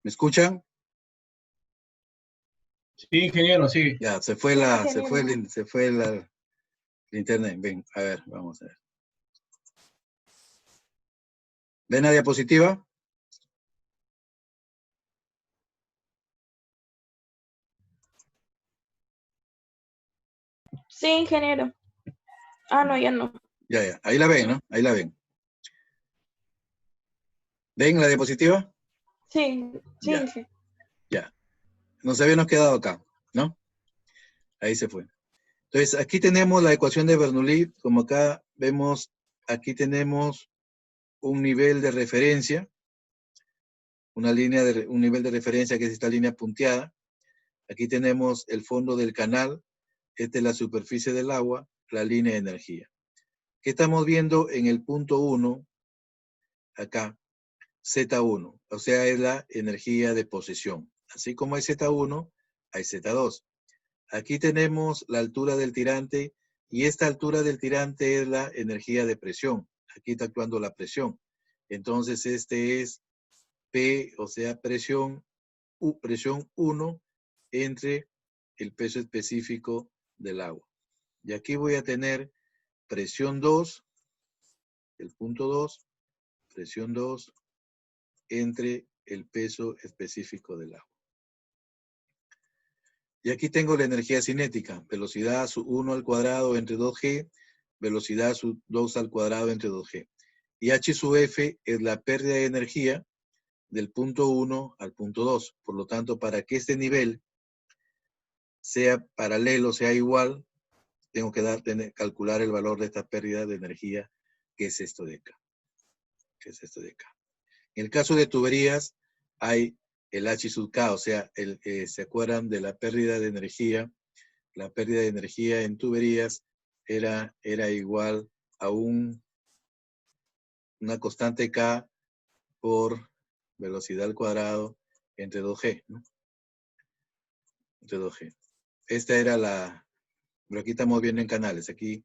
¿Me escuchan? Sí, ingeniero, sí. Ya, se fue el internet. Ven, a ver, vamos a ver. ¿Ven la diapositiva? Sí, ingeniero. No, ya no. Ya. Ahí la ven, ¿no? Ahí la ven. ¿Ven la diapositiva? Sí, sí. Ya. Nos habíamos quedado acá, ¿no? Ahí se fue. Entonces, aquí tenemos la ecuación de Bernoulli. Como acá vemos, aquí tenemos un nivel de referencia, un nivel de referencia que es esta línea punteada. Aquí tenemos el fondo del canal, esta es la superficie del agua, la línea de energía. ¿Qué estamos viendo en el punto 1? Acá, Z1, o sea, es la energía de posesión. Así como hay Z1, hay Z2. Aquí tenemos la altura del tirante, y esta altura del tirante es la energía de presión. Aquí está actuando la presión. Entonces, este es P, o sea, presión 1 entre el peso específico del agua. Y aquí voy a tener presión 2, el punto 2, presión 2 entre el peso específico del agua. Y aquí tengo la energía cinética, velocidad 1 al cuadrado entre 2G, velocidad 2 al cuadrado entre 2G. Y H sub F es la pérdida de energía del punto 1 al punto 2. Por lo tanto, para que este nivel sea paralelo, sea igual, tengo que calcular el valor de esta pérdida de energía, que es esto de acá. En el caso de tuberías, hay el H sub K, o sea, ¿se acuerdan de la pérdida de energía? La pérdida de energía en tuberías era igual a una constante K por velocidad al cuadrado entre 2G, ¿no? Entre 2G. Esta era pero aquí estamos viendo en canales. Aquí,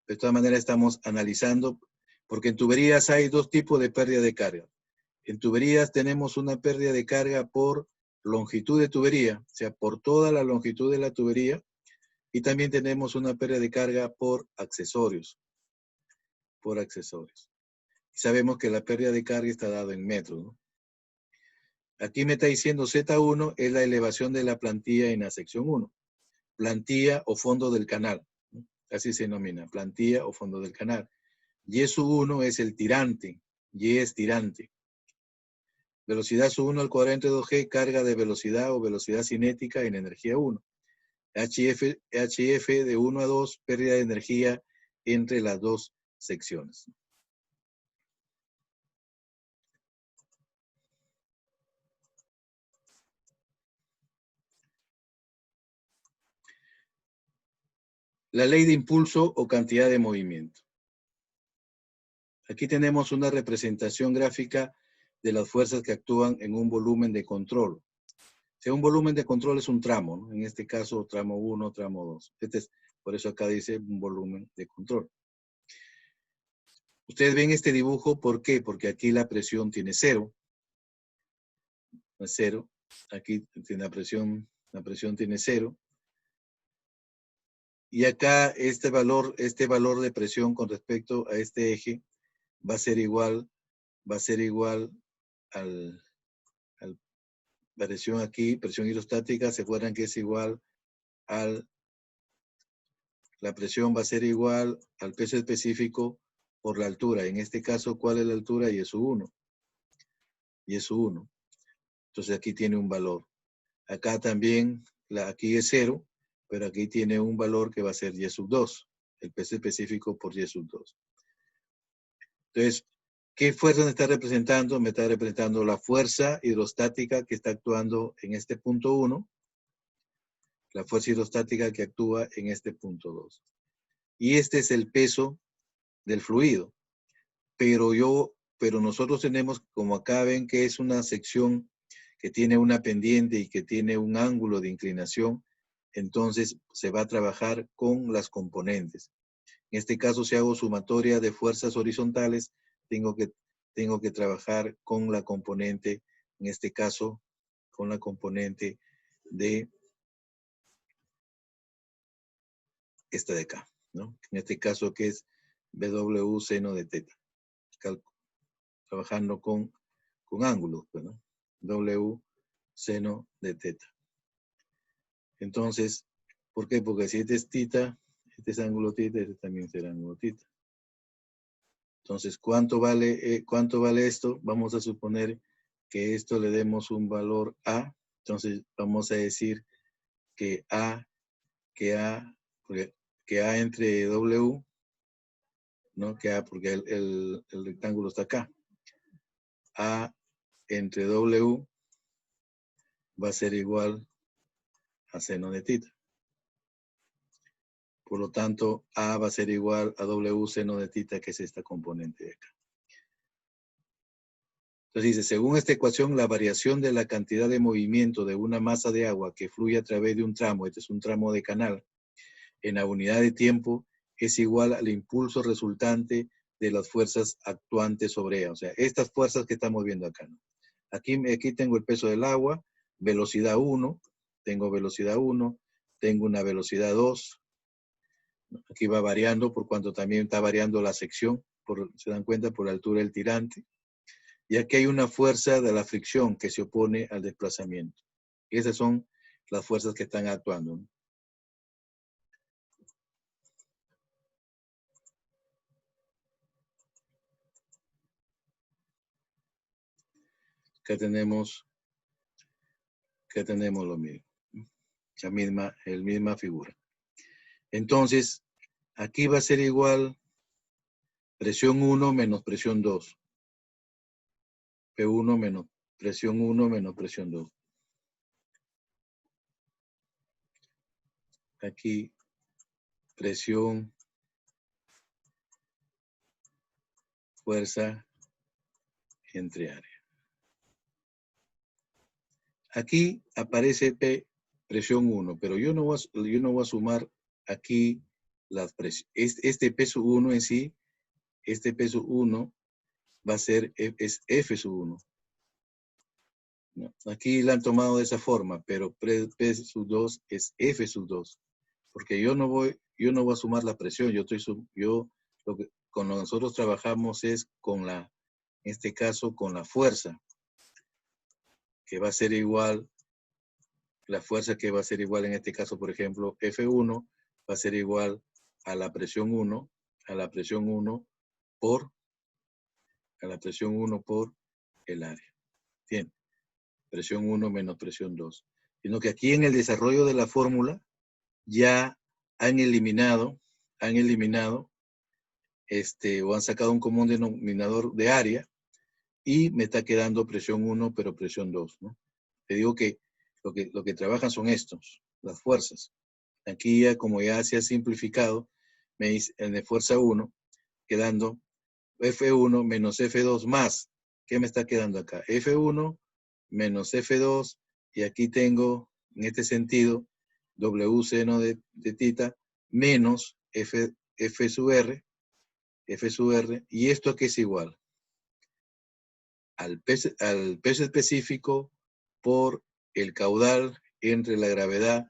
de todas maneras, estamos analizando, porque en tuberías hay dos tipos de pérdida de carga. En tuberías tenemos una pérdida de carga por longitud de tubería, o sea, por toda la longitud de la tubería, y también tenemos una pérdida de carga por accesorios. Y sabemos que la pérdida de carga está dada en metros, ¿no? Aquí me está diciendo Z1 es la elevación de la plantilla en la sección 1. Plantilla o fondo del canal, ¿no? Así se denomina, plantilla o fondo del canal. Y sub 1 es el tirante, Y es tirante. Velocidad sub 1 al cuadrado entre 2G, carga de velocidad o velocidad cinética en energía 1. HF de 1 a 2, pérdida de energía entre las dos secciones. La ley de impulso o cantidad de movimiento. Aquí tenemos una representación gráfica de las fuerzas que actúan en un volumen de control. O sea, un volumen de control es un tramo, ¿no? En este caso, tramo 1, tramo 2. Por eso acá dice un volumen de control. Ustedes ven este dibujo, ¿por qué? Porque aquí la presión tiene 0. No es 0. Aquí tiene la presión tiene 0. Y acá este valor de presión con respecto a este eje va a ser igual al presión aquí, presión hidrostática. ¿Se acuerdan que es igual la presión va a ser igual al peso específico por la altura? En este caso, ¿cuál es la altura? Y es 1. Y es 1. Entonces aquí tiene un valor. Acá también, aquí es 0, pero aquí tiene un valor que va a ser Y sub 2. El peso específico por Y sub 2. Entonces, ¿qué fuerza me está representando? Me está representando la fuerza hidrostática que está actuando en este punto 1. La fuerza hidrostática que actúa en este punto 2. Y este es el peso del fluido. Pero nosotros tenemos, como acá ven que es una sección que tiene una pendiente y que tiene un ángulo de inclinación, entonces se va a trabajar con las componentes. En este caso, si hago sumatoria de fuerzas horizontales, tengo que trabajar con la componente, en este caso, con la componente de esta de acá, ¿no? En este caso que es W seno de teta. Trabajando con ángulos, pues, ¿no? W seno de teta. Entonces, ¿por qué? Porque si este es tita, este es ángulo tita, este también será ángulo tita. Entonces, ¿cuánto vale esto? Vamos a suponer que esto le demos un valor A. Entonces, vamos a decir que A entre W, ¿no? Que A, porque el rectángulo está acá. A entre W va a ser igual a seno de tita. Por lo tanto, A va a ser igual a W seno de tita, que es esta componente de acá. Entonces dice, según esta ecuación, la variación de la cantidad de movimiento de una masa de agua que fluye a través de un tramo, este es un tramo de canal, en la unidad de tiempo, es igual al impulso resultante de las fuerzas actuantes sobre ella. O sea, estas fuerzas que estamos viendo acá, ¿no? Aquí tengo el peso del agua, velocidad 1, tengo velocidad 1, tengo una velocidad 2. Aquí va variando por cuanto también está variando la sección, se dan cuenta, por la altura del tirante. Y aquí hay una fuerza de la fricción que se opone al desplazamiento. Y esas son las fuerzas que están actuando, ¿no? Acá tenemos lo mismo, la misma figura. Entonces, aquí va a ser igual presión 1 menos presión 2. P1 menos presión 1 menos presión 2. Aquí, presión, fuerza entre área. Aquí aparece P, presión 1, pero yo no voy a sumar aquí las presiones. Este peso 1 en sí, este peso 1 va a ser, es F sub 1. ¿No? Aquí la han tomado de esa forma, pero P sub 2 es F sub 2. Porque yo no voy a sumar la presión, con lo que nosotros trabajamos es con en este caso, con la fuerza, que va a ser igual, la fuerza que va a ser igual en este caso, por ejemplo, F1 va a ser igual a la presión 1, por el área. Bien, presión 1 menos presión 2. Sino que aquí en el desarrollo de la fórmula ya han eliminado o han sacado un común denominador de área y me está quedando presión 1, pero presión 2, ¿no? Te digo que lo que trabajan son estos, las fuerzas. Aquí ya, como ya se ha simplificado, me dice en de fuerza 1, quedando F1 menos F2 más. ¿Qué me está quedando acá? F1 menos F2, y aquí tengo, en este sentido, W seno de tita menos F sub R, y esto aquí es igual al peso específico por el caudal entre la gravedad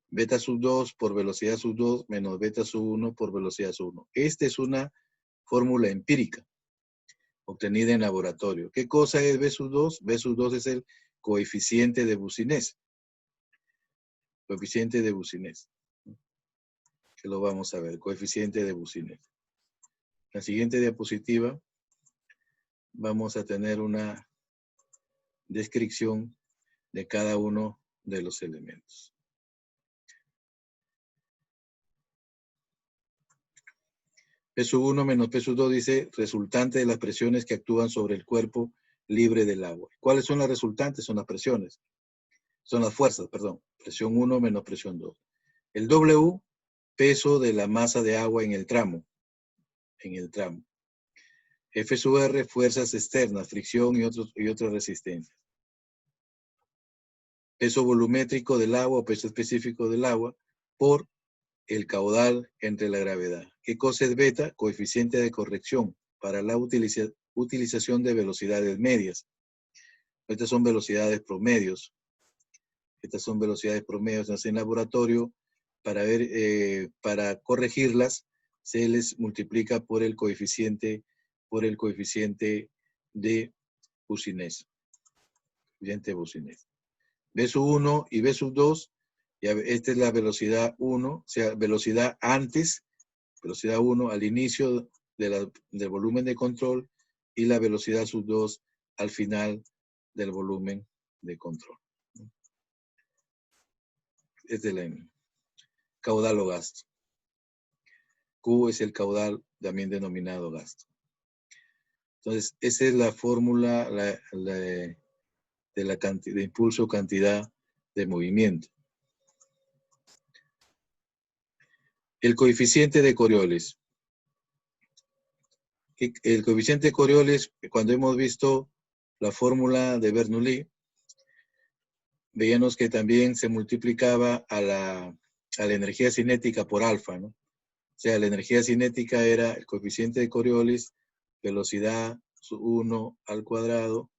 beta sub 2 por velocidad sub 2 menos beta sub 1 por velocidad sub 1. Esta es una fórmula empírica obtenida en laboratorio. ¿Qué cosa es B sub 2? B sub 2 es el coeficiente de Boussinesq. Coeficiente de Boussinesq. Que lo vamos a ver, coeficiente de Boussinesq. En la siguiente diapositiva vamos a tener una descripción de cada uno de los elementos. P sub 1 menos P sub 2 dice resultante de las presiones que actúan sobre el cuerpo libre del agua. ¿Cuáles son las resultantes? Son las presiones. Son las fuerzas, perdón. Presión 1 menos presión 2. El W, peso de la masa de agua en el tramo. F sub R, fuerzas externas, fricción y otras resistencias. Peso volumétrico del agua o peso específico del agua por el caudal entre la gravedad. ¿Qué cosa es beta? Coeficiente de corrección para la utilización de velocidades medias. Estas son velocidades promedios. Estas son velocidades promedios. Entonces, en laboratorio, para ver, para corregirlas, se les multiplica por el coeficiente de Boussinesq. B sub 1 y B sub 2, esta es la velocidad 1, o sea, velocidad 1 al inicio del volumen de control y la velocidad sub 2 al final del volumen de control. Este es el caudal o gasto. Q es el caudal también denominado gasto. Entonces, esa es la fórmula de impulso cantidad de movimiento. El coeficiente de Coriolis. El coeficiente de Coriolis, cuando hemos visto la fórmula de Bernoulli, veíamos que también se multiplicaba a la energía cinética por alfa, ¿no? O sea, la energía cinética era el coeficiente de Coriolis, velocidad 1 al cuadrado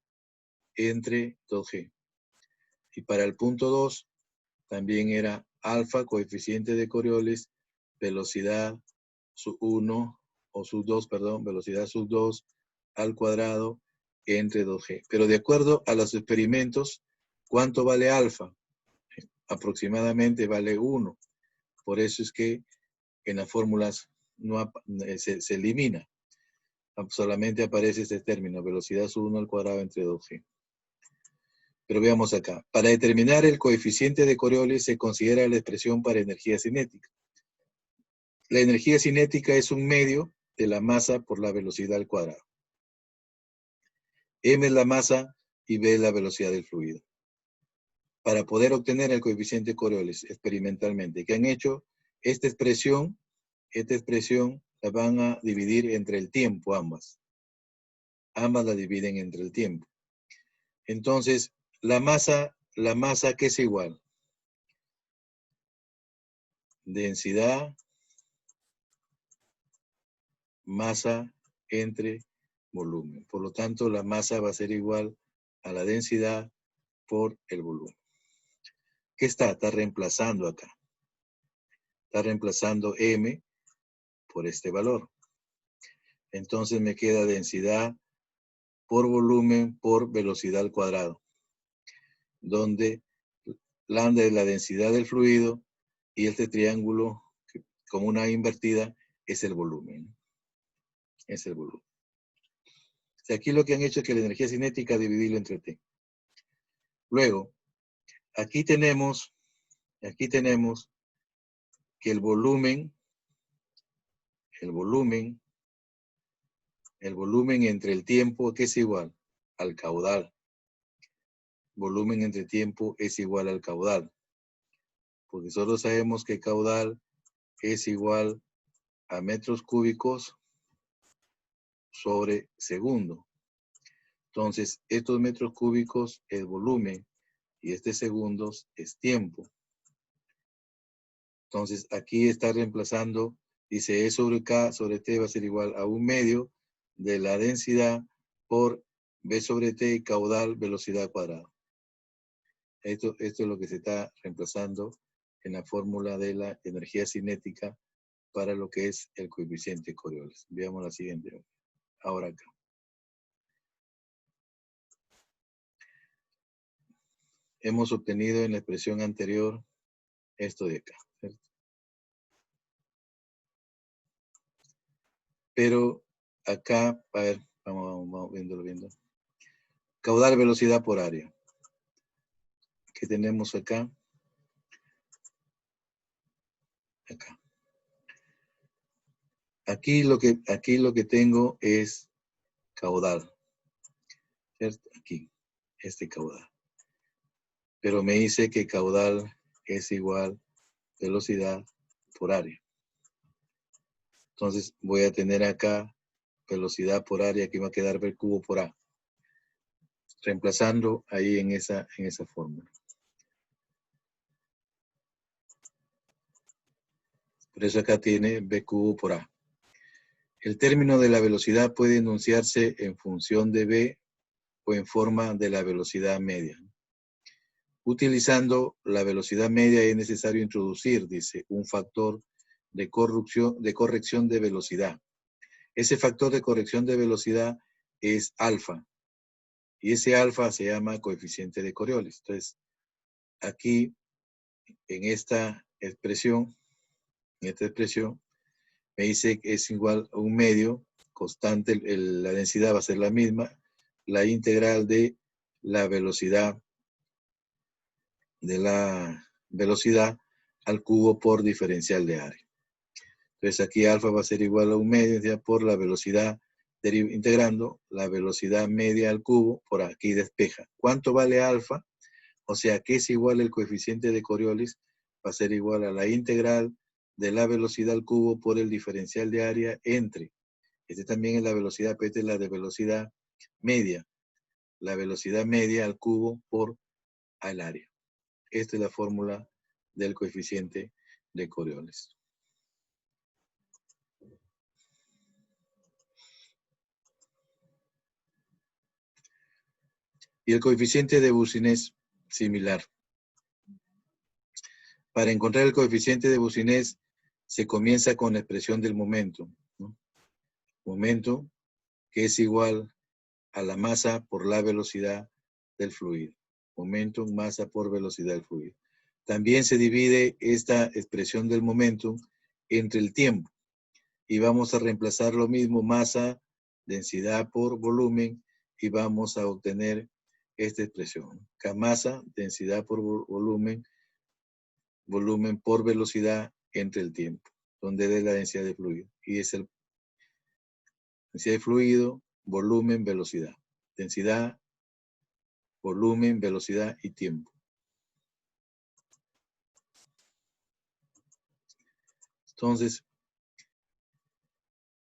entre 2G. Y para el punto 2, también era alfa, coeficiente de Coriolis, velocidad sub 1 o sub 2, perdón, velocidad sub 2 al cuadrado entre 2G. Pero de acuerdo a los experimentos, ¿cuánto vale alfa? Aproximadamente vale 1. Por eso es que en las fórmulas no, se elimina. Solamente aparece este término, velocidad sub 1 al cuadrado entre 2G. Pero veamos acá. Para determinar el coeficiente de Coriolis se considera la expresión para energía cinética. La energía cinética es un medio de la masa por la velocidad al cuadrado. M es la masa y B es la velocidad del fluido. Para poder obtener el coeficiente Coriolis experimentalmente, ¿qué han hecho? Esta expresión la van a dividir entre el tiempo, ambas. Ambas la dividen entre el tiempo. Entonces, la masa, ¿qué es igual? Densidad, masa entre volumen. Por lo tanto, la masa va a ser igual a la densidad por el volumen. ¿Qué está? Está reemplazando acá. Está reemplazando M por este valor. Entonces me queda densidad por volumen por velocidad al cuadrado, donde lambda es la densidad del fluido y este triángulo, como una invertida, es el volumen. Es el volumen. O sea, aquí lo que han hecho es que la energía cinética dividirlo entre T. Luego, aquí tenemos que el volumen entre el tiempo, ¿qué es igual? Al caudal. Volumen entre tiempo es igual al caudal. Porque solo sabemos que caudal es igual a metros cúbicos sobre segundo. Entonces, estos metros cúbicos es volumen y este segundos es tiempo. Entonces, aquí está reemplazando, dice E sobre K sobre T va a ser igual a 1/2 de la densidad por B sobre T, caudal, velocidad cuadrada. Esto es lo que se está reemplazando en la fórmula de la energía cinética para lo que es el coeficiente Coriolis. Veamos la siguiente. Ahora acá. Hemos obtenido en la expresión anterior esto de acá, ¿cierto? Pero acá, a ver, vamos viendo. Caudal, velocidad por área. ¿Qué tenemos acá? Acá. Aquí lo que tengo es caudal, ¿cierto? Aquí, este caudal. Pero me dice que caudal es igual velocidad por área. Entonces voy a tener acá velocidad por área que va a quedar B cubo por A. Reemplazando ahí en esa fórmula. Por eso acá tiene B cubo por A. El término de la velocidad puede enunciarse en función de B o en forma de la velocidad media. Utilizando la velocidad media es necesario introducir, dice, un factor de corrección de velocidad. Ese factor de corrección de velocidad es alfa. Y ese alfa se llama coeficiente de Coriolis. Entonces, aquí, en esta expresión, me dice que es igual a un medio constante, la densidad va a ser la misma, la integral de la velocidad al cubo por diferencial de área. Entonces aquí alfa va a ser igual a un medio ya por la velocidad, integrando la velocidad media al cubo, por aquí despeja. ¿Cuánto vale alfa? O sea que es igual el coeficiente de Coriolis, va a ser igual a la integral de la velocidad al cubo por el diferencial de área entre, este también es la velocidad, pero esta es la de velocidad media, la velocidad media al cubo por al área. Esta es la fórmula del coeficiente de Coriolis. Y el coeficiente de Boussinesq, similar. Para encontrar el coeficiente de Boussinesq, se comienza con la expresión del momento, ¿no? Momento que es igual a la masa por la velocidad del fluido. Momento, masa por velocidad del fluido. También se divide esta expresión del momento entre el tiempo. Y vamos a reemplazar lo mismo, masa, densidad por volumen, y vamos a obtener esta expresión. Masa, densidad por volumen, volumen por velocidad entre el tiempo, donde es la densidad de fluido. Y es el densidad de fluido, volumen, velocidad. Densidad, volumen, velocidad y tiempo. Entonces,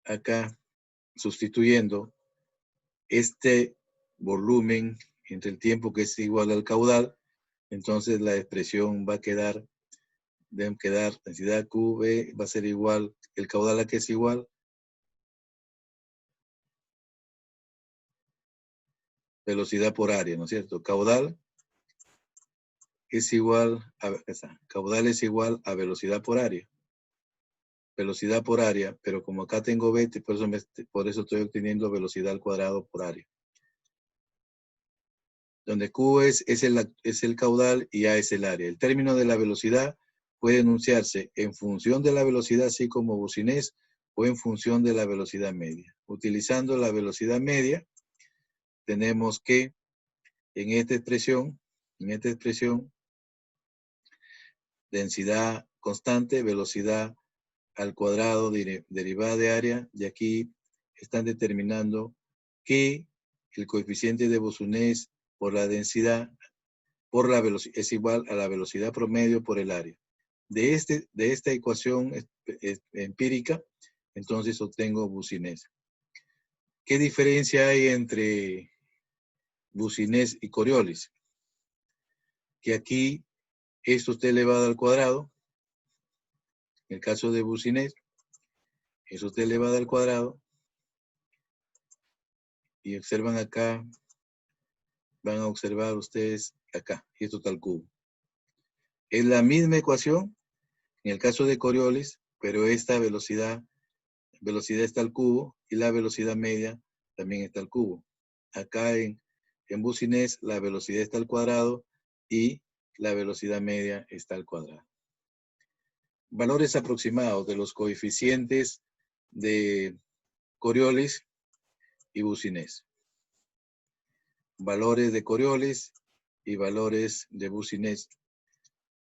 acá, sustituyendo este volumen entre el tiempo que es igual al caudal, entonces la expresión va a quedar, deben quedar densidad QV va a ser igual, el caudal a que es igual, velocidad por área, ¿no es cierto? Caudal es igual a velocidad por área. Velocidad por área, pero como acá tengo v, por eso estoy obteniendo velocidad al cuadrado por área. Donde Q es el caudal y A es el área. El término de la velocidad puede enunciarse en función de la velocidad, así como Boussinesq, o en función de la velocidad media. Utilizando la velocidad media, tenemos que en esta expresión, densidad constante, velocidad al cuadrado, derivada de área, y aquí están determinando que el coeficiente de Boussinesq por la densidad por la velocidad es igual a la velocidad promedio por el área. De esta ecuación empírica, entonces obtengo Boussinesq. ¿Qué diferencia hay entre Boussinesq y Coriolis? Que aquí esto está elevado al cuadrado. En el caso de Boussinesq, eso está elevado al cuadrado. Y observan acá, van a observar ustedes acá, y esto está al cubo. Es la misma ecuación en el caso de Coriolis, pero esta velocidad está al cubo y la velocidad media también está al cubo. Acá en Boussinesq la velocidad está al cuadrado y la velocidad media está al cuadrado. Valores aproximados de los coeficientes de Coriolis y Boussinesq. Valores de Coriolis y valores de Boussinesq.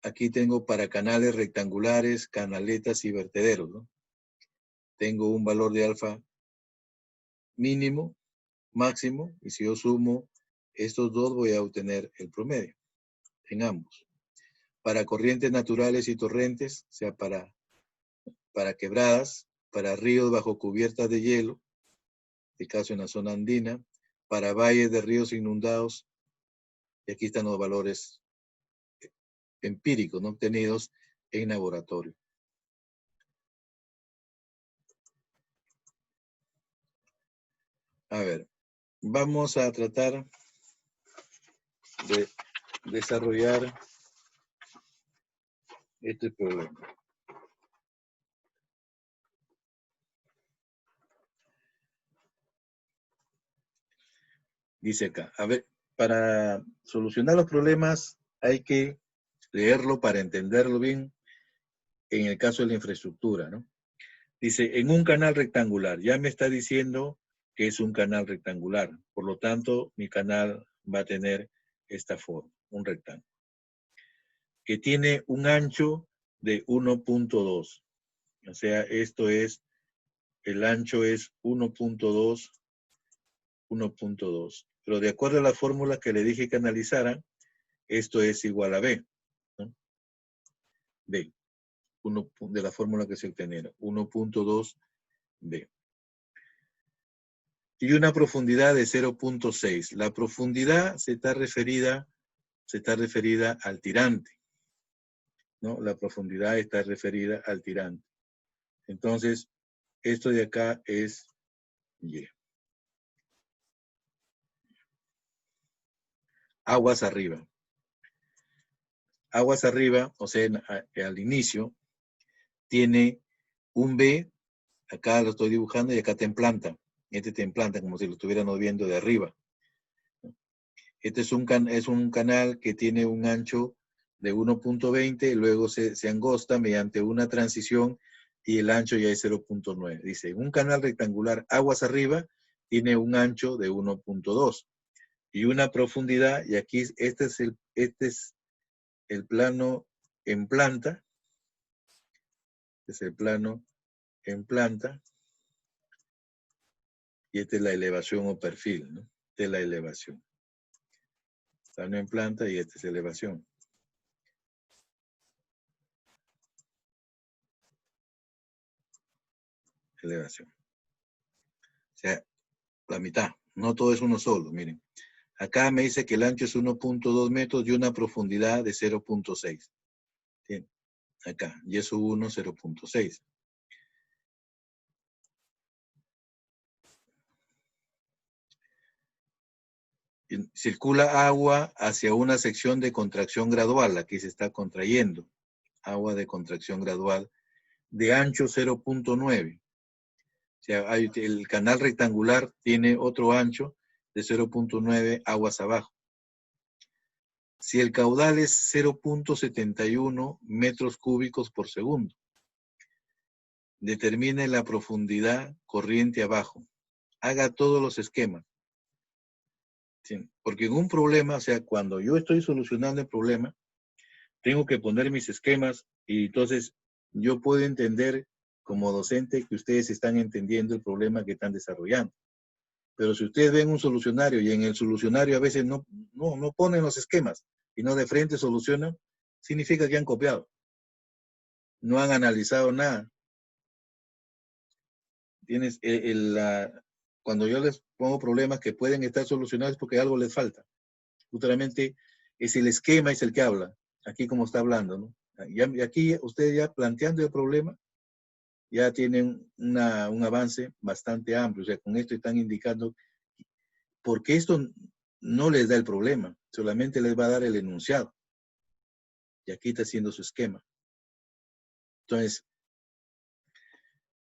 Aquí tengo para canales rectangulares, canaletas y vertederos, ¿no? Tengo un valor de alfa mínimo, máximo, y si yo sumo estos dos voy a obtener el promedio en ambos. Para corrientes naturales y torrentes, o sea, para quebradas, para ríos bajo cubiertas de hielo, en este caso en la zona andina, para valles de ríos inundados, y aquí están los valores empíricos, ¿no? Obtenidos en laboratorio. A ver, vamos a tratar de desarrollar este problema. Dice acá, a ver, para solucionar los problemas hay que leerlo para entenderlo bien en el caso de la infraestructura, ¿no? Dice, en un canal rectangular, ya me está diciendo que es un canal rectangular, por lo tanto, mi canal va a tener esta forma, un rectángulo, que tiene un ancho de 1.2, o sea, esto es, el ancho es 1.2, 1.2, pero de acuerdo a la fórmula que le dije que analizara, esto es igual a B, ¿no? B, de la fórmula que se obtiene, 1.2 B. Y una profundidad de 0.6. La profundidad se está referida al tirante, ¿no? La profundidad está referida al tirante. Entonces, esto de acá es Y. Aguas arriba. Aguas arriba, o sea, al inicio, tiene un B, acá lo estoy dibujando, y acá está en planta. Este está en planta, como si lo estuviéramos viendo de arriba. Este es un canal que tiene un ancho de 1.20, luego se angosta mediante una transición y el ancho ya es 0.9. Dice, un canal rectangular aguas arriba tiene un ancho de 1.2 y una profundidad, y aquí este es el plano en planta, es el plano en planta, y esta es la elevación o perfil, ¿no? Esta es la elevación. Plano en planta y esta es elevación. Elevación. O sea, la mitad, no todo es uno solo, miren. Acá me dice que el ancho es 1.2 metros y una profundidad de 0.6. ¿Sí? Acá, y eso 1, 0.6. Circula agua hacia una sección de contracción gradual, aquí se está contrayendo, agua de contracción gradual, de ancho 0.9. O sea, el canal rectangular tiene otro ancho de 0.9 aguas abajo. Si el caudal es 0.71 metros cúbicos por segundo, determine la profundidad corriente abajo. Haga todos los esquemas. ¿Sí? Porque en un problema, o sea, cuando yo estoy solucionando el problema, tengo que poner mis esquemas y entonces yo puedo entender como docente que ustedes están entendiendo el problema que están desarrollando. Pero si ustedes ven un solucionario y en el solucionario a veces no ponen los esquemas y no de frente solucionan, significa que han copiado. No han analizado nada. Tienes cuando yo les pongo problemas que pueden estar solucionados porque algo les falta. Justamente es el esquema, es el que habla. Aquí como está hablando, ¿no? Y aquí ustedes ya planteando el problema, ya tienen un avance bastante amplio. O sea, con esto están indicando porque esto no les da el problema, solamente les va a dar el enunciado. Y aquí está haciendo su esquema. Entonces,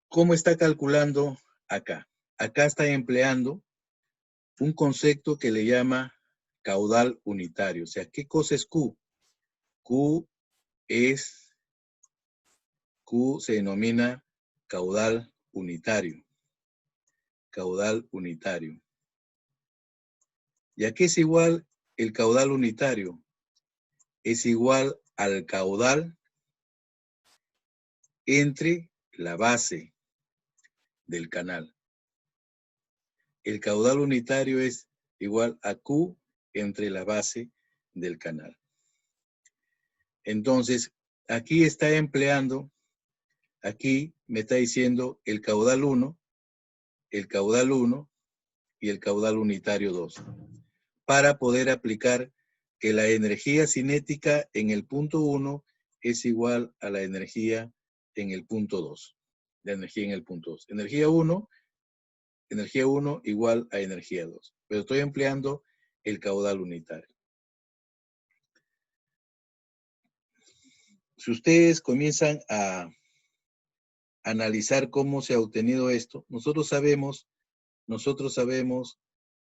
¿cómo está calculando acá? Acá está empleando un concepto que le llama caudal unitario. O sea, ¿qué cosa es Q? Q se denomina caudal unitario. Caudal unitario. ¿Y a qué es igual el caudal unitario? Es igual al caudal entre la base del canal. El caudal unitario es igual a Q entre la base del canal. Entonces, aquí está empleando, aquí me está diciendo el caudal 1 y el caudal unitario 2, para poder aplicar que la energía cinética en el punto 1 es igual a la energía en el punto 2. La energía en el punto 2. Energía 1 igual a energía 2. Pero estoy empleando el caudal unitario. si ustedes comienzan a analizar cómo se ha obtenido esto, nosotros sabemos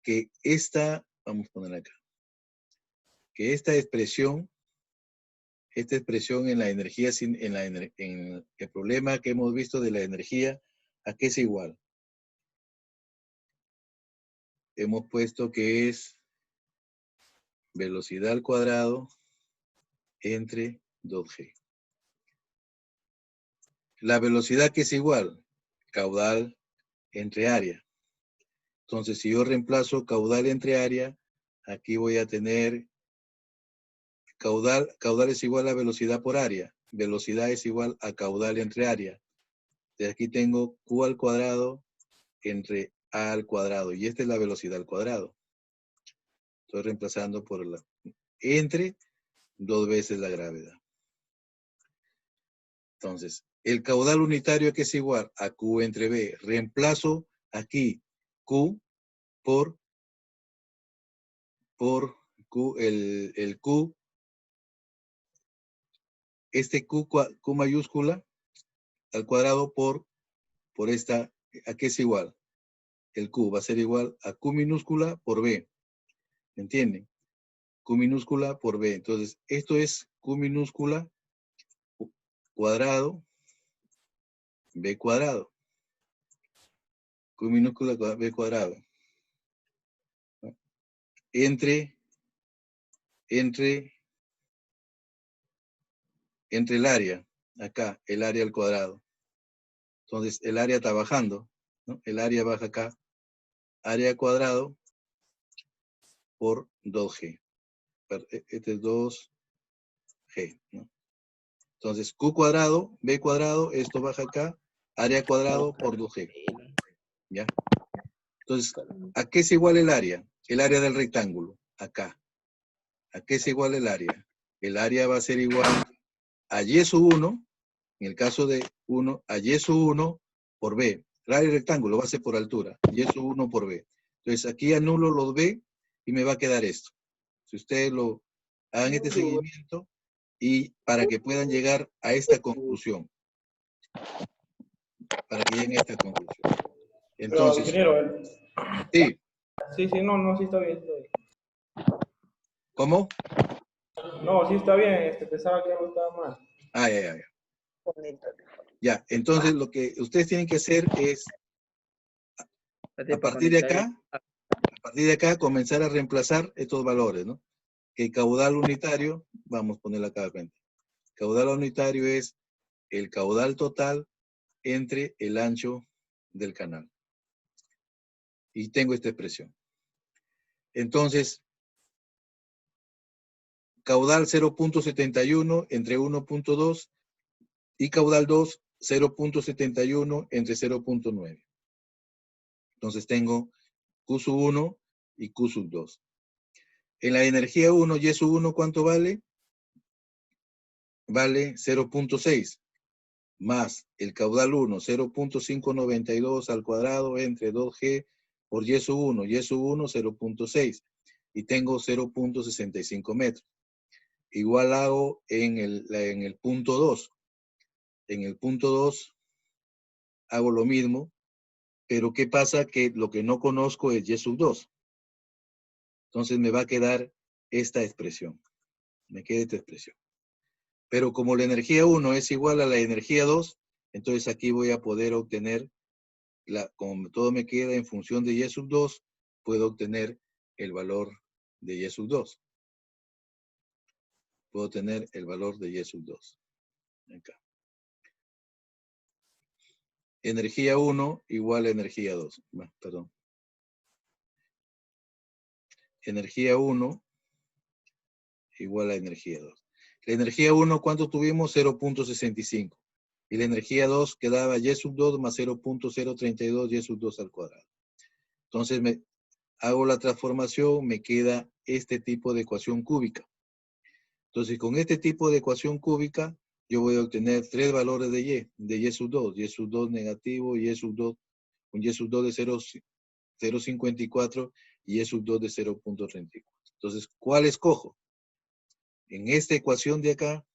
que vamos a poner acá, que esta expresión en la energía, en el problema que hemos visto de la energía, ¿a qué es igual? Hemos puesto que es velocidad al cuadrado entre 2G. La velocidad que es igual, caudal entre área. Entonces, si yo reemplazo caudal entre área, aquí voy a tener caudal es igual a velocidad por área. Velocidad es igual a caudal entre área. De aquí tengo Q al cuadrado entre A al cuadrado. Y esta es la velocidad al cuadrado. Estoy reemplazando por entre 2 veces la gravedad. Entonces, el caudal unitario que es igual a Q entre B. Reemplazo aquí Q por Q, el Q, este Q mayúscula al cuadrado por esta, ¿a qué es igual? El Q va a ser igual a Q minúscula por B. ¿Me entienden? Q minúscula por B. Entonces, esto es Q minúscula cuadrado B cuadrado. Q minúscula B cuadrado. Entre el área, acá, el área al cuadrado. Entonces, el área está bajando, ¿no? El área baja acá. Área cuadrado por 2G. Este es 2G, ¿no? Entonces, Q cuadrado, B cuadrado, esto baja acá. Área cuadrado por 2G. ¿Ya? Entonces, ¿a qué es igual el área? El área del rectángulo, acá. ¿A qué es igual el área? El área va a ser igual a Y sub 1, en el caso de 1, a Y sub 1 por B. El área del rectángulo va a ser por altura. Y sub 1 por B. Entonces, aquí anulo los B y me va a quedar esto. Si ustedes lo hagan este seguimiento y para que puedan llegar a esta conclusión. Para que lleguen a esta conclusión. Entonces, ingeniero, sí. Sí, no, sí está bien. ¿Cómo? No, sí está bien, pensaba que algo estaba mal. Ya. Ya, entonces lo que ustedes tienen que hacer es, a partir de acá, comenzar a reemplazar estos valores, ¿no? Que el caudal unitario, vamos a ponerlo acá de frente. Caudal unitario es el caudal total entre el ancho del canal. Y tengo esta expresión. Entonces, caudal 0.71 entre 1.2 y caudal 2, 0.71 entre 0.9. Entonces tengo Q sub 1 y Q sub 2. En la energía 1, Y sub 1, ¿cuánto vale? Vale 0.6 más el caudal 1, 0.592 al cuadrado entre 2G por Y sub 1, 0.6. Y tengo 0.65 metros. Igual hago en el punto 2. En el punto 2 hago lo mismo, pero ¿qué pasa? Que lo que no conozco es Y sub 2. Entonces me va a quedar esta expresión. Me queda esta expresión. Pero como la energía 1 es igual a la energía 2, entonces aquí voy a poder obtener, como todo me queda en función de Y sub 2, puedo obtener el valor de Y sub 2. Puedo tener el valor de Y sub 2. Acá. Energía 1 igual a energía 2. Bueno, perdón. Energía 1 igual a energía 2. La energía 1, ¿cuánto tuvimos? 0.65. Y la energía 2 quedaba Y sub 2 más 0.032 Y sub 2 al cuadrado. Entonces hago la transformación, me queda este tipo de ecuación cúbica. Entonces con este tipo de ecuación cúbica, yo voy a obtener tres valores de Y sub 2. Y sub 2 negativo, Y sub 2, un Y sub 2 de 0.54 y Y sub 2 de 0.34. Entonces, ¿cuál escojo? En esta ecuación de acá,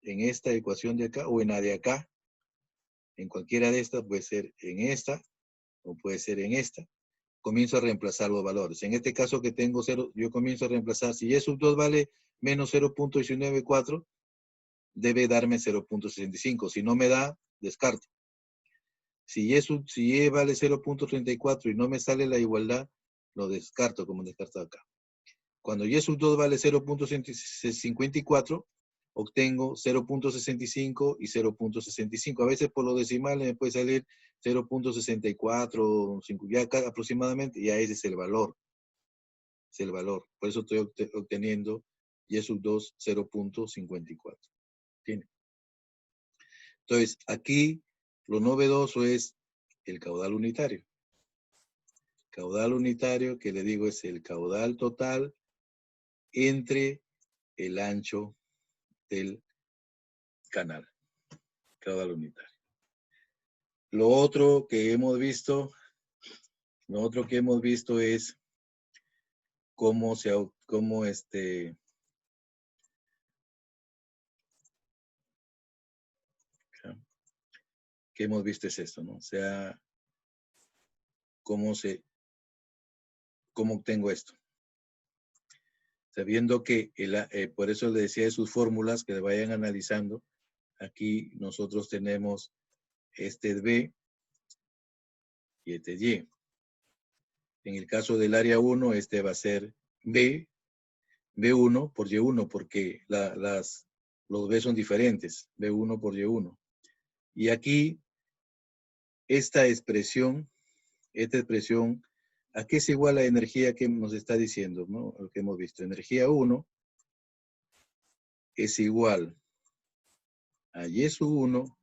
en esta ecuación de acá o en la de acá. En cualquiera de estas, puede ser en esta o puede ser en esta. Comienzo a reemplazar los valores. En este caso que tengo 0, yo comienzo a reemplazar. Si y sub 2 vale menos 0.194, debe darme 0.65. Si no me da, descarto. Si y vale 0.34 y no me sale la igualdad, lo descarto como descartado acá. Cuando y sub 2 vale 0.54, obtengo 0.65 y 0.65. A veces por los decimales me puede salir 0.64, ya aproximadamente, ya ese es el valor. Es el valor. Por eso estoy obteniendo y sub 2 0.54. ¿Tiene? Entonces, aquí lo novedoso es el caudal unitario. Caudal unitario, que le digo, es el caudal total entre el ancho del canal. Caudal unitario. Lo otro que hemos visto es cómo que hemos visto es esto, ¿no? O sea, cómo obtengo esto. Sabiendo que, por eso le decía de sus fórmulas, que vayan analizando. Aquí nosotros tenemos este B y este Y. En el caso del área 1, este va a ser B1 por Y1, porque los B son diferentes, B1 por Y1. Y aquí, esta expresión, ¿a qué es igual la energía que nos está diciendo, ¿no? Lo que hemos visto. Energía 1 es igual a Y sub 1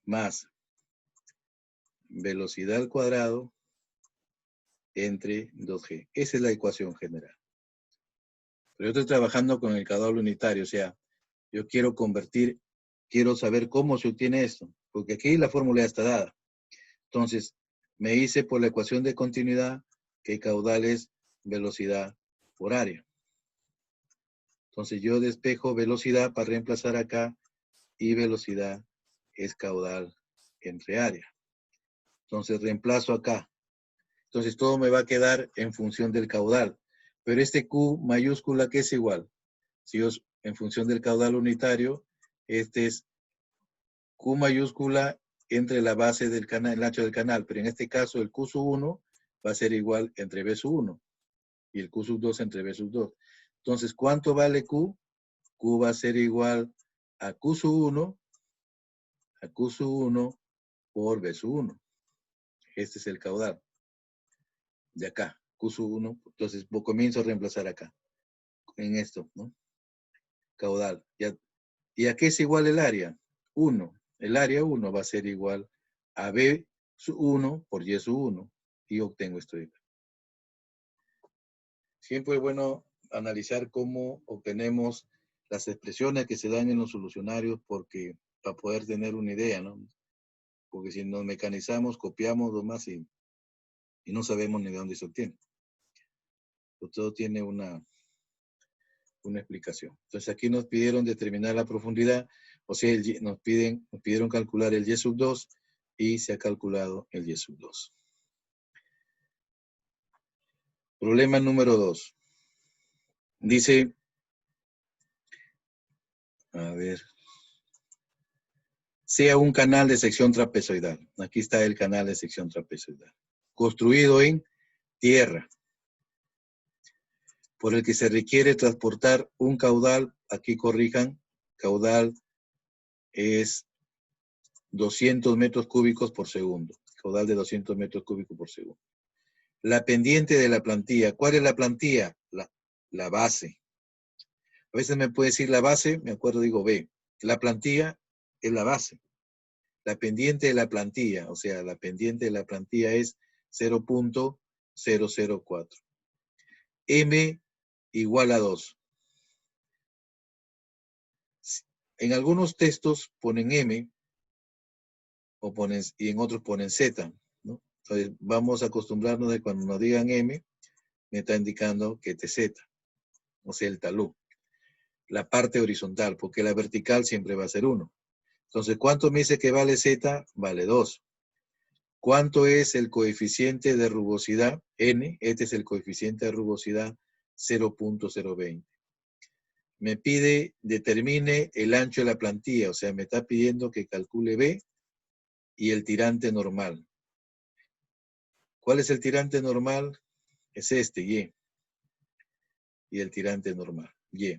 más velocidad al cuadrado entre 2G. Esa es la ecuación general. Pero yo estoy trabajando con el caudal unitario, o sea, yo quiero saber cómo se obtiene esto, porque aquí la fórmula ya está dada. Entonces, me hice por la ecuación de continuidad que caudal es velocidad por área. Entonces, yo despejo velocidad para reemplazar acá y velocidad es caudal entre área. Entonces, reemplazo acá. Entonces, todo me va a quedar en función del caudal. Pero este Q mayúscula, ¿qué es igual? Si yo, en función del caudal unitario, este es Q mayúscula entre la base del canal, el ancho del canal. Pero en este caso, el Q sub 1 va a ser igual entre B sub 1 y el Q sub 2 entre B sub 2. Entonces, ¿cuánto vale Q? Q va a ser igual a Q sub 1 por B sub 1. Este es el caudal. De acá, Q sub 1. Entonces, comienzo a reemplazar acá. En esto, ¿no? Caudal. ¿Y a qué es igual el área? 1. El área 1 va a ser igual a B sub 1 por Y sub 1. Y obtengo esto de acá. Siempre es bueno analizar cómo obtenemos las expresiones que se dan en los solucionarios para poder tener una idea, ¿no? Porque si nos mecanizamos, copiamos lo más y no sabemos ni de dónde se obtiene. Pero todo tiene una explicación. Entonces aquí nos pidieron determinar la profundidad, o sea, nos pidieron calcular el Y sub 2 y se ha calculado el Y sub 2. Problema número 2. Dice, a ver, sea un canal de sección trapezoidal. Aquí está el canal de sección trapezoidal. Construido en tierra, por el que se requiere transportar un caudal, aquí corrijan, caudal es 200 metros cúbicos por segundo. Caudal de 200 metros cúbicos por segundo. La pendiente de la plantilla. ¿Cuál es la plantilla? La base. A veces me puede decir la base, me acuerdo, digo B. La plantilla es la base. La pendiente de la plantilla, o sea, la pendiente de la plantilla es 0.004. M igual a 2. En algunos textos ponen M y en otros ponen Z, ¿no? Entonces vamos a acostumbrarnos de cuando nos digan M, me está indicando que es Z, o sea, el talud. la parte horizontal, porque la vertical siempre va a ser 1. Entonces, ¿cuánto me dice que vale Z? Vale 2. ¿Cuánto es el coeficiente de rugosidad? N, este es el coeficiente de rugosidad, 0.020. Me pide, determine el ancho de la plantilla, o sea, me está pidiendo que calcule B y el tirante normal. ¿Cuál es el tirante normal? Es este, Y. Y el tirante normal, Y.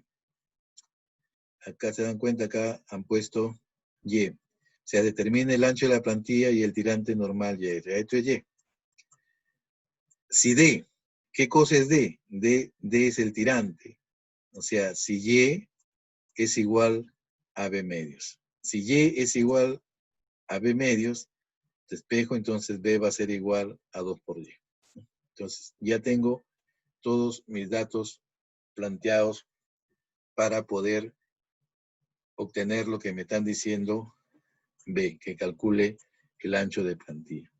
Acá se dan cuenta, acá han puesto Y. O sea, determine el ancho de la plantilla y el tirante normal, Y. Esto es Y. Si D, ¿qué cosa es D? D es el tirante. O sea, si Y es igual a B medios. Si Y es igual a B medios, despejo, entonces B va a ser igual a 2 por Y. Entonces, ya tengo todos mis datos planteados para poder obtener lo que me están diciendo B, que calcule el ancho de plantilla.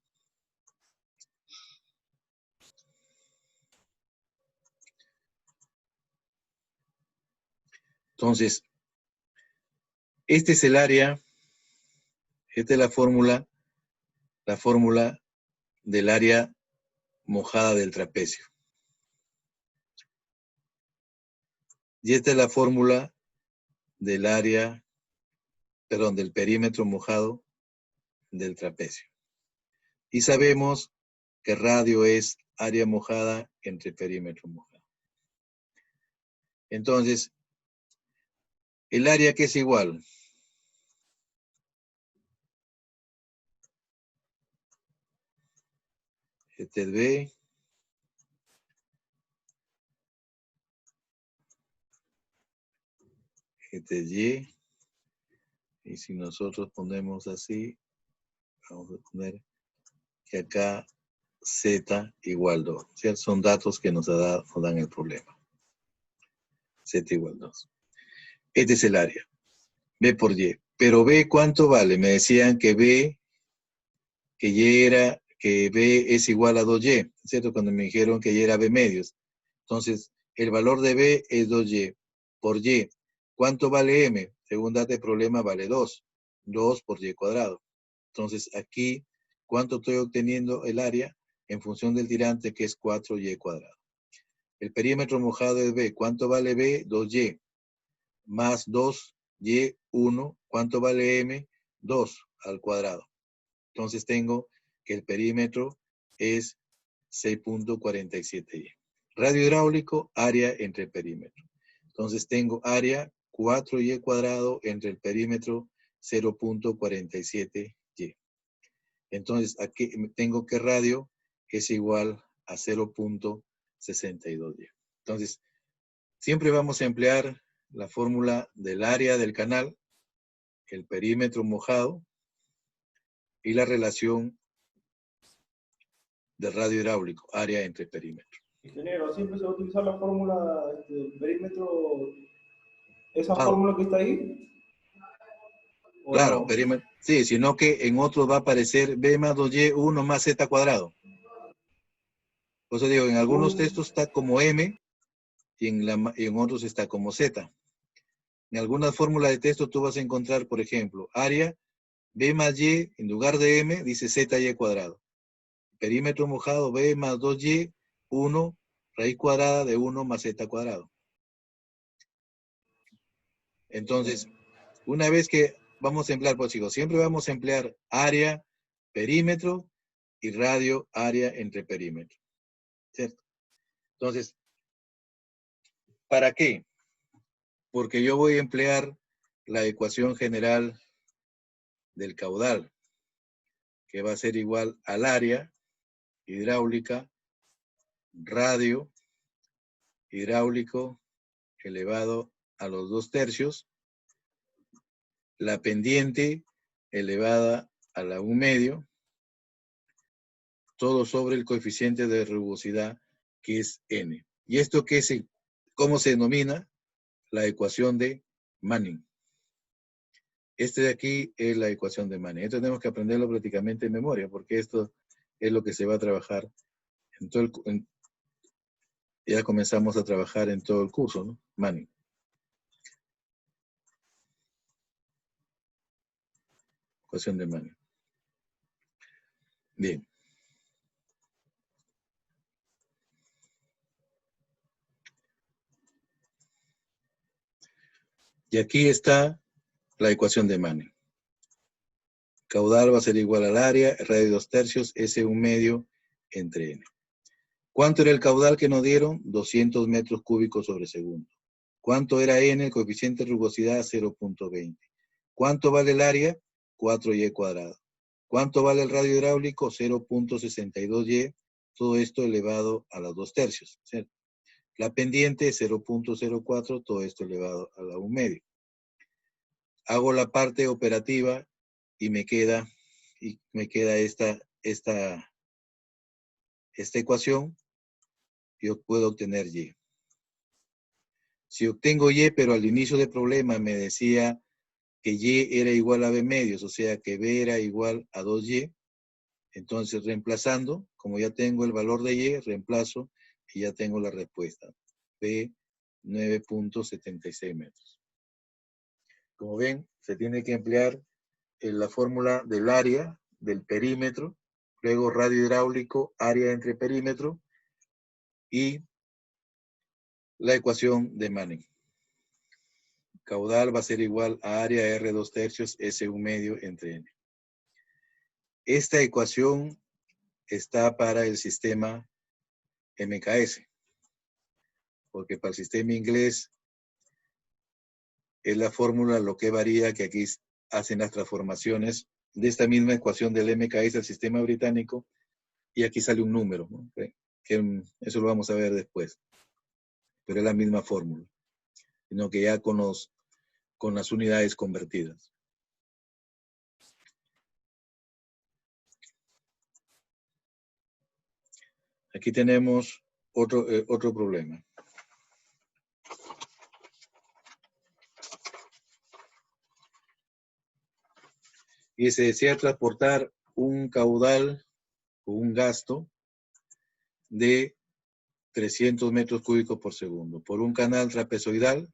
Entonces, este es el área, esta es la fórmula del área mojada del trapecio. Y esta es la fórmula del área, perdón, del perímetro mojado del trapecio. Y sabemos que radio es área mojada entre perímetro mojado. Entonces, el área que es igual. Este es B. Este es Y. Y si nosotros ponemos así, vamos a poner que acá Z igual 2. ¿Cierto? Son datos que nos dan el problema. Z igual 2. Este es el área. B por Y. Pero B, ¿cuánto vale? Me decían que B, que B es igual a 2Y, ¿cierto? Cuando me dijeron que Y era B medios. Entonces, el valor de B es 2Y por Y. ¿Cuánto vale M? Según date el problema, vale 2. 2 por Y cuadrado. Entonces, aquí, ¿cuánto estoy obteniendo el área? En función del tirante, que es 4Y cuadrado. El perímetro mojado es B. ¿Cuánto vale B? 2Y. Más 2Y, 1. ¿Cuánto vale M? 2 al cuadrado. Entonces tengo que el perímetro es 6.47Y. Radio hidráulico, área entre perímetro. Entonces tengo área 4Y cuadrado entre el perímetro 0.47Y. Entonces aquí tengo que radio es igual a 0.62Y. Entonces, siempre vamos a emplear la fórmula del área del canal, el perímetro mojado y la relación de radio hidráulico, área entre perímetro. Ingeniero, siempre se va a utilizar la fórmula del perímetro, esa Mojado. fórmula que está ahí, ¿o Claro, no? perímetro. Sí, sino que en otros va a aparecer B más 2Y, 1 más Z cuadrado. Por eso digo, en algunos textos está como M y en otros está como Z. En algunas fórmulas de texto tú vas a encontrar, por ejemplo, área B más Y, en lugar de M, dice ZY cuadrado. Perímetro mojado B más 2Y, 1, raíz cuadrada de 1 más Z cuadrado. Entonces, una vez que vamos a emplear, pues chicos, siempre vamos a emplear área, perímetro y radio, área entre perímetro. ¿Cierto? Entonces, ¿para qué? Porque yo voy a emplear la ecuación general del caudal, que va a ser igual al área hidráulica, radio hidráulico elevado a los 2/3, la pendiente elevada a la 1/2, todo sobre el coeficiente de rugosidad, que es N. ¿Y esto qué es? ¿Cómo se denomina? La ecuación de Manning. Este de aquí es la ecuación de Manning. Esto tenemos que aprenderlo prácticamente en memoria, porque esto es lo que se va a trabajar en todo ya comenzamos a trabajar en todo el curso, ¿no? Manning. Ecuación de Manning. Bien. Y aquí está la ecuación de Manning. Caudal va a ser igual al área, radio 2/3, S 1/2 entre N. ¿Cuánto era el caudal que nos dieron? 200 metros cúbicos sobre segundo. ¿Cuánto era N? El coeficiente de rugosidad, 0.20. ¿Cuánto vale el área? 4y cuadrado. ¿Cuánto vale el radio hidráulico? 0.62y. Todo esto elevado a las 2/3, ¿cierto? La pendiente, 0.04, todo esto elevado a la 1/2. Hago la parte operativa y me queda esta ecuación. Yo puedo obtener y. Si obtengo y, pero al inicio del problema me decía que y era igual a b medios, o sea que b era igual a 2y, entonces reemplazando, como ya tengo el valor de y, reemplazo y ya tengo la respuesta. B, 9.76 metros. Como ven, se tiene que emplear la fórmula del área, del perímetro, luego radio hidráulico, área entre perímetro, y la ecuación de Manning. Caudal va a ser igual a área R 2/3, S 1/2 entre N. Esta ecuación está para el sistema MKS, porque para el sistema inglés es la fórmula lo que varía, que aquí hacen las transformaciones de esta misma ecuación del MKS al sistema británico, y aquí sale un número, ¿no? Que eso lo vamos a ver después, pero es la misma fórmula, sino que ya con las unidades convertidas. Aquí tenemos otro problema. Y se desea transportar un caudal o un gasto de 300 metros cúbicos por segundo por un canal trapezoidal,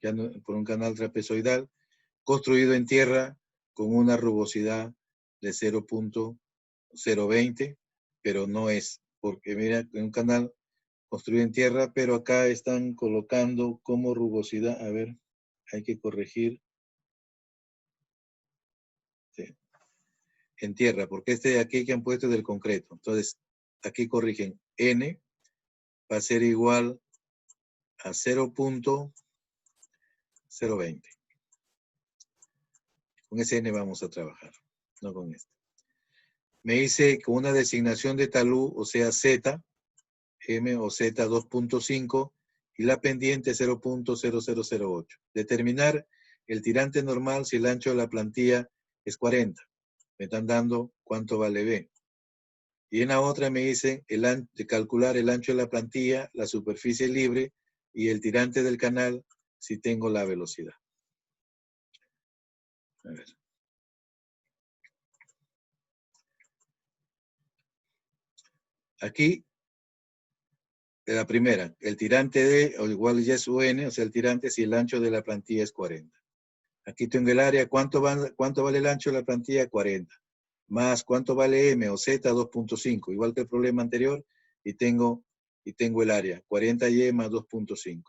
construido en tierra con una rugosidad de 0.020, pero no es, porque mira, un canal construido en tierra, pero acá están colocando como rugosidad, a ver, hay que corregir. Sí. En tierra, porque este de aquí que han puesto es del concreto. Entonces, aquí corrigen. N va a ser igual a 0.020. Con ese N vamos a trabajar, no con este. Me dice con una designación de talud, o sea Z, M o Z 2.5, y la pendiente 0.0008. Determinar el tirante normal si el ancho de la plantilla es 40. Me están dando cuánto vale B. Y en la otra me dice de calcular el ancho de la plantilla, la superficie libre y el tirante del canal si tengo la velocidad. A ver. Aquí, de la primera, el tirante de, o igual y es UN, o sea, el tirante si el ancho de la plantilla es 40. Aquí tengo el área, ¿cuánto vale el ancho de la plantilla? 40. Más, ¿cuánto vale M o Z? 2.5. Igual que el problema anterior, y tengo el área, 40Y más 2.5.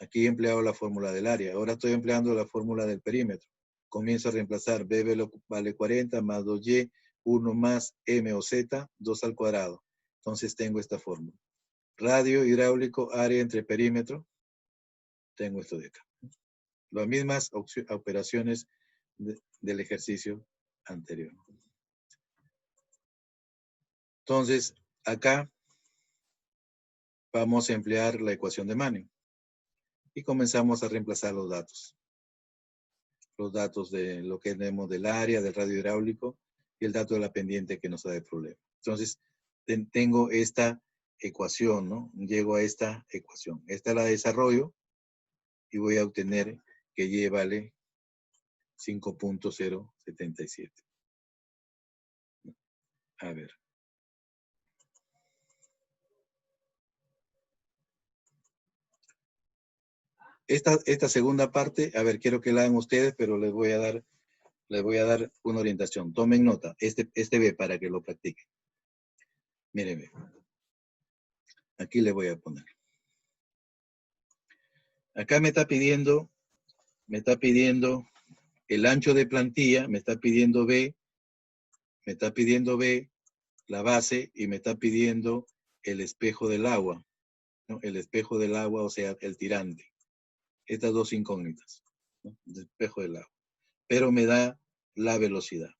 Aquí he empleado la fórmula del área. Ahora estoy empleando la fórmula del perímetro. Comienzo a reemplazar. B vale 40 más 2Y, 1 más M o Z, 2 al cuadrado. Entonces tengo esta fórmula. Radio hidráulico, área entre perímetro. Tengo esto de acá. Las mismas operaciones del ejercicio anterior. Entonces, acá vamos a emplear la ecuación de Manning. Y comenzamos a reemplazar los datos. Los datos de lo que tenemos del área, del radio hidráulico y el dato de la pendiente que nos da el problema. Entonces, tengo esta ecuación, ¿no? Llego a esta ecuación. Esta la desarrollo y voy a obtener que Y vale 5.077. A ver. Esta segunda parte, a ver, quiero que la hagan ustedes, pero les voy a dar les voy a dar una orientación. Tomen nota, este B para que lo practiquen. Miren, ve. Aquí le voy a poner. Acá me está pidiendo el ancho de plantilla, me está pidiendo B, la base, y me está pidiendo el espejo del agua, ¿no? El espejo del agua, o sea, el tirante. Estas dos incógnitas, ¿no? El espejo del agua. Pero me da la velocidad.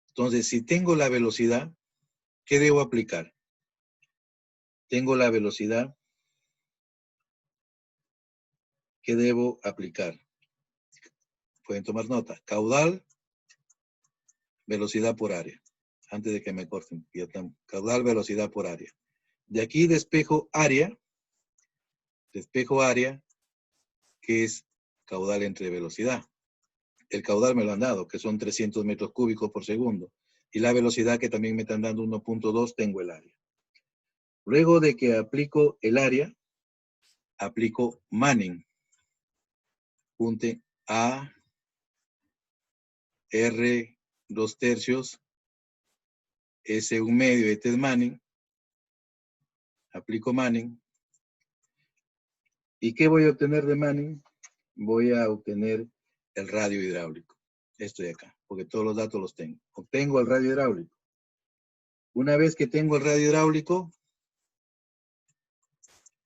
Entonces, si tengo la velocidad, ¿qué debo aplicar? Tengo la velocidad, ¿qué debo aplicar? Pueden tomar nota. Caudal, velocidad por área. Antes de que me corten. Caudal, velocidad por área. De aquí despejo área, que es caudal entre velocidad. El caudal me lo han dado, que son 300 metros cúbicos por segundo. Y la velocidad que también me están dando 1.2, tengo el área. Luego de que aplico el área, aplico Manning. Punte A, R, 2/3, S, 1/2, este es Manning. Aplico Manning. ¿Y qué voy a obtener de Manning? Voy a obtener el radio hidráulico. Esto de acá, porque todos los datos los tengo. Obtengo el radio hidráulico. Una vez que tengo el radio hidráulico,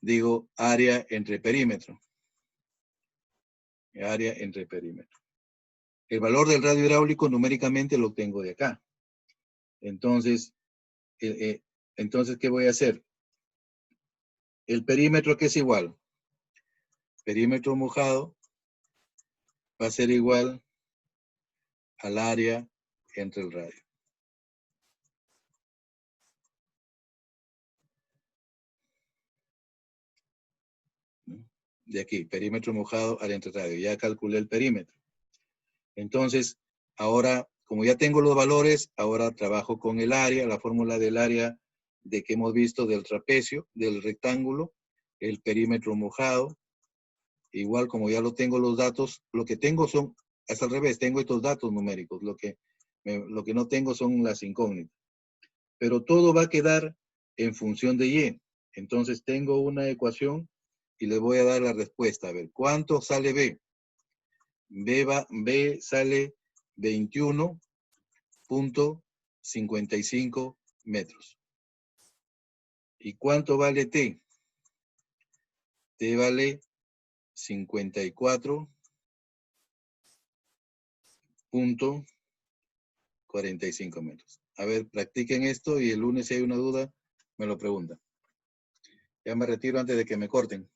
digo área entre perímetro. Área entre perímetro. El valor del radio hidráulico numéricamente lo obtengo de acá. Entonces, ¿qué voy a hacer? El perímetro, ¿qué es igual? Perímetro mojado va a ser igual al área entre el radio. De aquí, perímetro mojado, área entre el radio. Ya calculé el perímetro. Entonces, ahora, como ya tengo los valores, ahora trabajo con el área, la fórmula del área de que hemos visto del trapecio, del rectángulo, el perímetro mojado. Igual, como ya lo tengo los datos, lo que tengo son, es al revés, tengo estos datos numéricos. Lo que no tengo son las incógnitas. Pero todo va a quedar en función de Y. Entonces, tengo una ecuación y le voy a dar la respuesta. A ver, ¿cuánto sale B? B sale 21.55 metros. ¿Y cuánto vale T? T vale 54.45 metros. A ver, practiquen esto y el lunes si hay una duda, me lo preguntan. Ya me retiro antes de que me corten.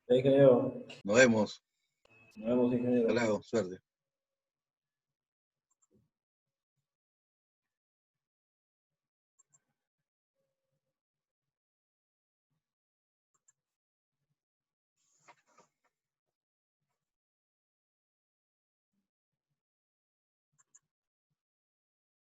Ingeniero. Nos vemos. Nos vemos, ingeniero. Hasta luego, suerte.